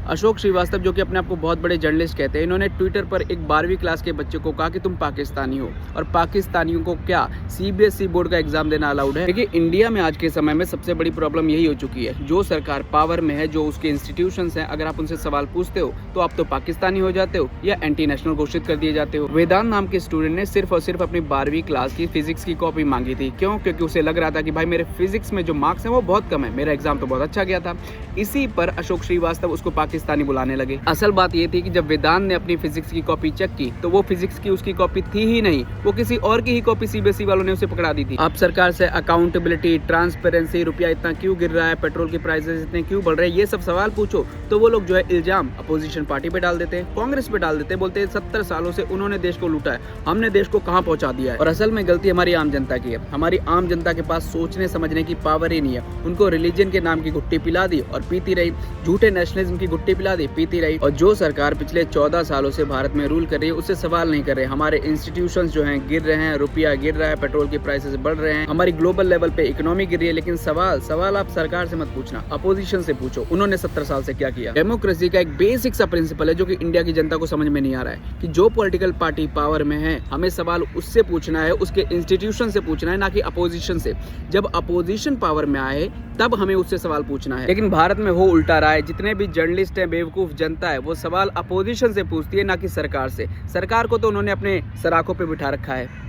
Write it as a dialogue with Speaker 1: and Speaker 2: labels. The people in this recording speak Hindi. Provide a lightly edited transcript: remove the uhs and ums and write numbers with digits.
Speaker 1: अशोक श्रीवास्तव, जो कि अपने आप को बहुत बड़े जर्नलिस्ट कहते हैं, इन्होंने ट्विटर पर एक 12वीं क्लास के बच्चे को कहा कि तुम पाकिस्तानी हो और पाकिस्तानियों को क्या सीबीएसई बोर्ड का एग्जाम देना अलाउड है। देखिए, इंडिया में आज के समय में सबसे बड़ी प्रॉब्लम यही हो चुकी है, जो सरकार पावर में है, जो उसके इंस्टीट्यूशंस हैं, अगर आप उनसे सवाल पूछते हो तो आप तो पाकिस्तानी हो जाते हो या एंटी नेशनल घोषित कर दिए जाते हो। वेदांत नाम के स्टूडेंट ने सिर्फ और सिर्फ अपनी 12वीं क्लास की फिजिक्स की कॉपी मांगी थी। क्यों? क्योंकि उसे लग रहा था कि भाई मेरे फिजिक्स में जो मार्क्स हैं वो बहुत कम है, मेरा एग्जाम तो बहुत अच्छा गया था। इसी पर अशोक श्रीवास्तव उसको पाकिस्तानी बुलाने लगे। असल बात ये थी कि जब वेदांत ने अपनी फिजिक्स की कॉपी चेक की तो वो फिजिक्स की उसकी कॉपी थी ही नहीं, वो किसी और की ही कॉपी सीबीएसई वालों ने उसे पकड़ा दी थी। आप सरकार से अकाउंटेबिलिटी, ट्रांसपेरेंसी, रुपया इतना क्यों गिर रहा है, पेट्रोल के प्राइसेस इतने क्यों बढ़ रहे हैं, ये सब सवाल पूछो तो वो लोग जो है इल्जाम अपोजिशन पार्टी पे डाल देते हैं, कांग्रेस पे डाल देते हैं, बोलते हैं 70 सालों से उन्होंने देश को लूटा है, हमने देश को कहां पहुंचा दिया है। और असल में गलती हमारी आम जनता की है। हमारी आम जनता के पास सोचने समझने की पावर ही नहीं है। उनको रिलीजन के नाम की गुट्टी पिला दी और पीती रही, झूठे नेशनलिज्म की गुट्टी पिला दी, पीती रही। और जो सरकार पिछले 14 सालों से भारत में रूल कर रही है उससे सवाल नहीं कर रहे। हमारे इंस्टीट्यूशंस जो हैं गिर रहे हैं, रुपया गिर रहा है, पेट्रोल के प्राइसेस बढ़ रहे हैं, हमारी ग्लोबल लेवल पे इकोनॉमी गिर रही है, लेकिन सवाल आप सरकार से मत पूछना, अपोजिशन से पूछो, उन्होंने 70 साल से क्या किया। डेमोक्रेसी का एक बेसिक सा प्रिंसिपल है जो कि इंडिया की जनता को समझ में नहीं आ रहा है कि जो पॉलिटिकल पार्टी पावर में है हमें सवाल उससे पूछना है, उसके इंस्टीट्यूशन से पूछना है, ना कि अपोजिशन से। जब अपोजिशन पावर में आए तब हमें उससे सवाल पूछना है। लेकिन भारत में हो उल्टा रहा है। जितने भी जर्नलिस्ट हैं, बेवकूफ जनता है, वो सवाल अपोजिशन से पूछती है, ना कि सरकार से। सरकार को तो उन्होंने अपने सराखों पे बिठा रखा है।